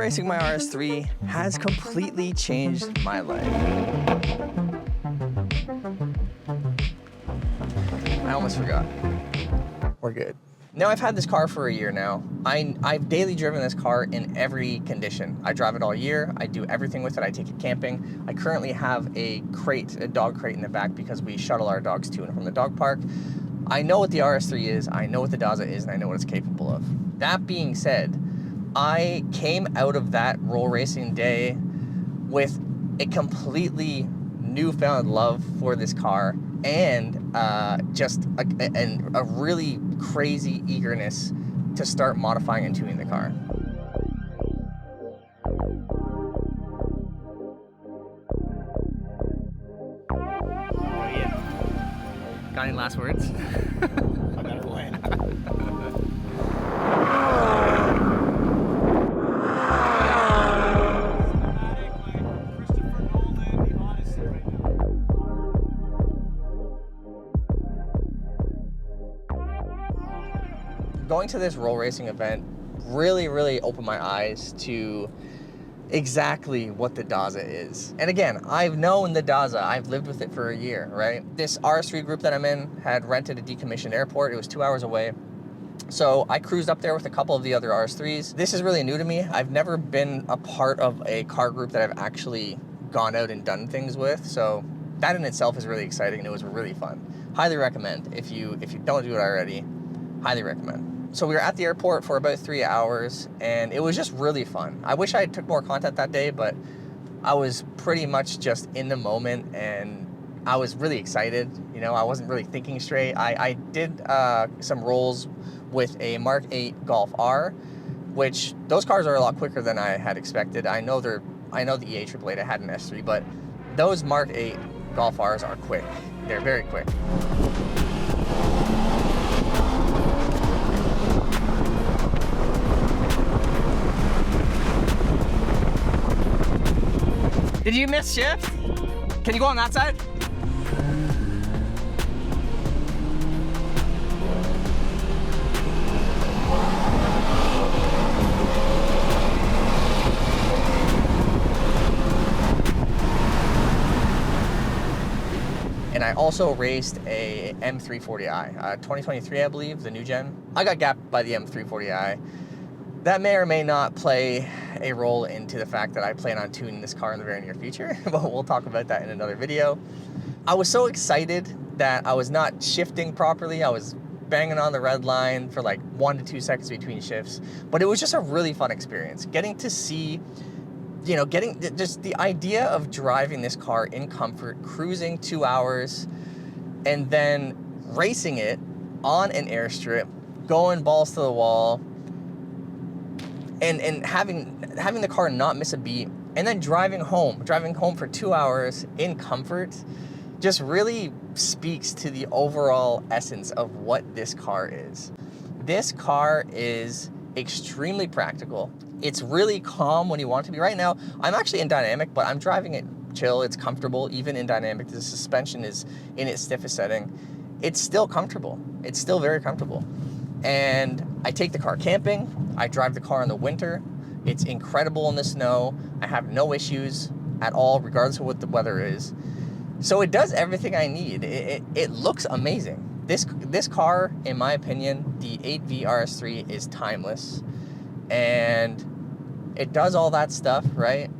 racing my RS3 has completely changed my life. I almost forgot. We're good. Now I've had this car for a year now. I've daily driven this car in every condition. I drive it all year. I do everything with it. I take it camping. I currently have a crate, a dog crate in the back because we shuttle our dogs to and from the dog park. I know what the RS3 is, I know what the DAZA is, and I know what it's capable of. That being said, I came out of that roll racing day with a completely newfound love for this car and just a really crazy eagerness to start modifying and tuning the car. Oh yeah. Got any last words? I better win. Going to this roll racing event really opened my eyes to exactly what the DAZA is. And again, I've known the DAZA, I've lived with it for a year, right? This RS3 group that I'm in had rented a decommissioned airport. It was 2 hours away. So I cruised up there with a couple of the other RS3s. This is really new to me. I've never been a part of a car group that I've actually gone out and done things with. So that in itself is really exciting and it was really fun. Highly recommend. If you don't do it already, highly recommend. So we were at the airport for about 3 hours and it was just really fun. I wish I took more content that day, but I was pretty much just in the moment and I was really excited. You know, I wasn't really thinking straight. I did some rolls with a Mark 8 Golf R, which those cars are a lot quicker than I had expected. I know the Airstrip I had an S3, but those Mark 8 Golf Rs are quick. They're very quick. Did you miss shift? Can you go on that side? And I also raced a M340i, 2023, I believe, the new gen. I got gapped by the M340i. That may or may not play a role into the fact that I plan on tuning this car in the very near future, but we'll talk about that in another video. I was so excited that I was not shifting properly. I was banging on the red line for like 1 to 2 seconds between shifts, but it was just a really fun experience. Getting to see, you know, just the idea of driving this car in comfort, cruising 2 hours, and then racing it on an airstrip, going balls to the wall, and having the car not miss a beat, and then driving home for 2 hours in comfort just really speaks to the overall essence of what this car is. This car is extremely practical. It's really calm when you want it to be. Right now, I'm actually in dynamic, but I'm driving it chill. It's comfortable, even in dynamic. The suspension is in its stiffest setting. It's still comfortable. It's still very comfortable. And I take the car camping. I drive the car in the winter. It's incredible in the snow. I have no issues at all, regardless of what the weather is. So it does everything I need. It looks amazing. This car, in my opinion, the 8V RS3 is timeless. And it does all that stuff, right?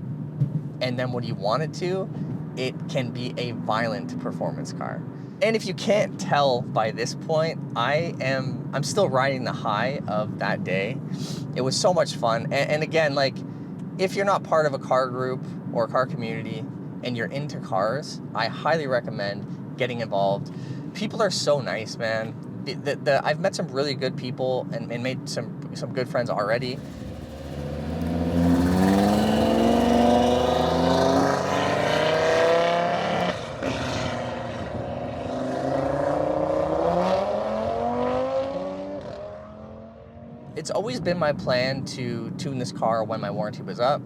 And then when you want it to, it can be a violent performance car. And if you can't tell by this point, I'm still riding the high of that day. It was so much fun. And again, like, if you're not part of a car group or a car community and you're into cars, I highly recommend getting involved. People are so nice, man. I've met some really good people and made some good friends already. It's always been my plan to tune this car when my warranty was up.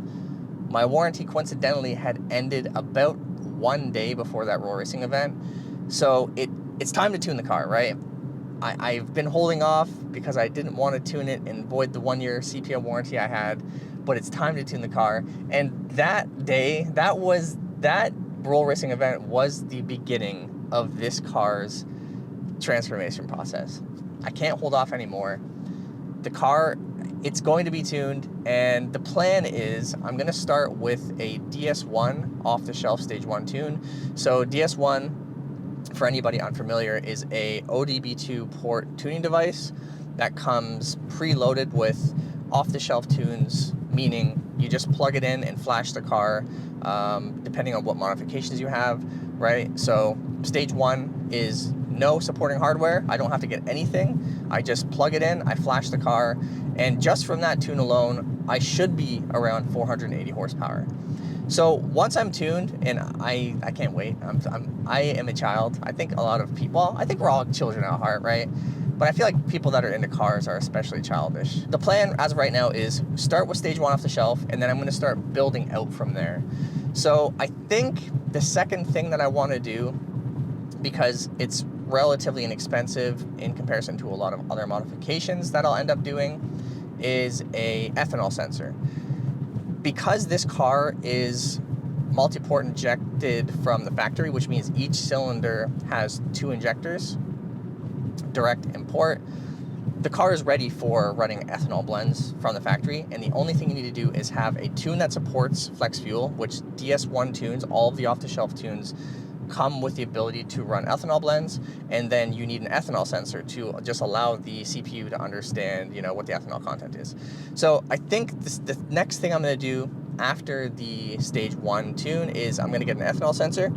My warranty coincidentally had ended about 1 day before that roll racing event. So it's time to tune the car, right? I've been holding off because I didn't want to tune it and void the 1-year CPO warranty I had, but it's time to tune the car. And that day, that roll racing event was the beginning of this car's transformation process. I can't hold off anymore. The car, it's going to be tuned, and the plan is I'm going to start with a DS1 off-the-shelf Stage 1 tune. So DS1, for anybody unfamiliar, is a ODB2 port tuning device that comes preloaded with off-the-shelf tunes, meaning you just plug it in and flash the car, depending on what modifications you have, right? So Stage 1 is no supporting hardware. I don't have to get anything. I just plug it in, I flash the car, and just from that tune alone, I should be around 480 horsepower. So once I'm tuned, and I can't wait. I am a child. I think a lot of people, I think we're all children at heart, right? But I feel like people that are into cars are especially childish. The plan as of right now is start with Stage 1 off the shelf, and then I'm gonna start building out from there. So I think the second thing that I wanna do, because it's relatively inexpensive in comparison to a lot of other modifications that I'll end up doing, is a ethanol sensor. Because this car is multi-port injected from the factory, which means each cylinder has 2 injectors, direct and port, the car is ready for running ethanol blends from the factory, and the only thing you need to do is have a tune that supports flex fuel, which DS1 tunes, all of the off-the-shelf tunes, come with the ability to run ethanol blends, and then you need an ethanol sensor to just allow the CPU to understand, you know, what the ethanol content is. So I think the next thing I'm going to do after the Stage 1 tune is I'm going to get an ethanol sensor,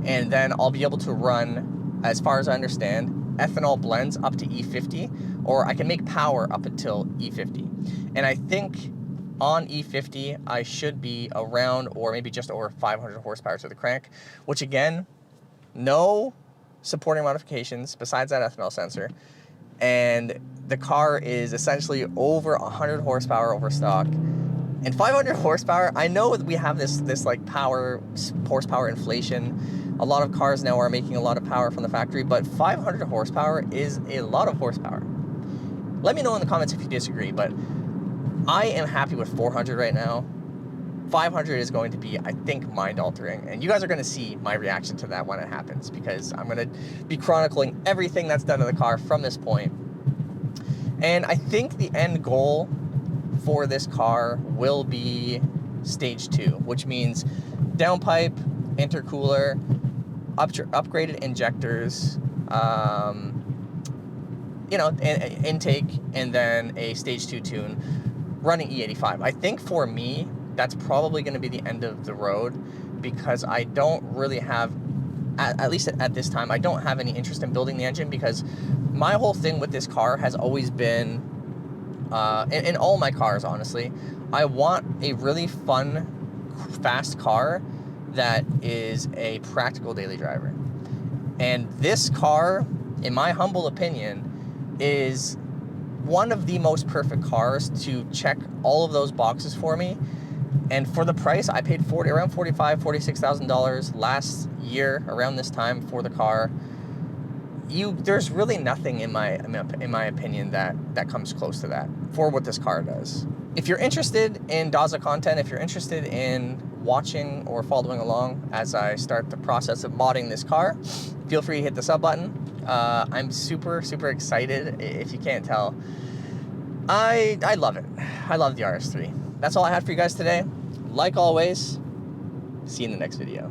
and then I'll be able to run, as far as I understand, ethanol blends up to E50, or I can make power up until E50. And I think on E50, I should be around, or maybe just over 500 horsepower to the crank, which again, no supporting modifications besides that ethanol sensor. And the car is essentially over 100 horsepower over stock. And 500 horsepower, I know we have this like horsepower inflation. A lot of cars now are making a lot of power from the factory, but 500 horsepower is a lot of horsepower. Let me know in the comments if you disagree, but I am happy with 400 right now. 500 is going to be, I think, mind-altering, and you guys are going to see my reaction to that when it happens, because I'm going to be chronicling everything that's done to the car from this point. And I think the end goal for this car will be Stage 2, which means downpipe, intercooler, upgraded injectors, you know, intake, and then a Stage 2 tune running E85. I think for me, that's probably going to be the end of the road, because I don't really have, at least at this time, I don't have any interest in building the engine, because my whole thing with this car has always been, in all my cars, honestly, I want a really fun, fast car that is a practical daily driver. And this car, in my humble opinion, is one of the most perfect cars to check all of those boxes for me. And for the price, I paid around $45,000, $46,000 last year around this time for the car. There's really nothing in my opinion that comes close to that for what this car does. If you're interested in DAZA content, if you're interested in watching or following along as I start the process of modding this car, feel free to hit the sub button. I'm super excited. If you can't tell, I love it. I love the RS3. That's all I had for you guys today. Like always, see you in the next video.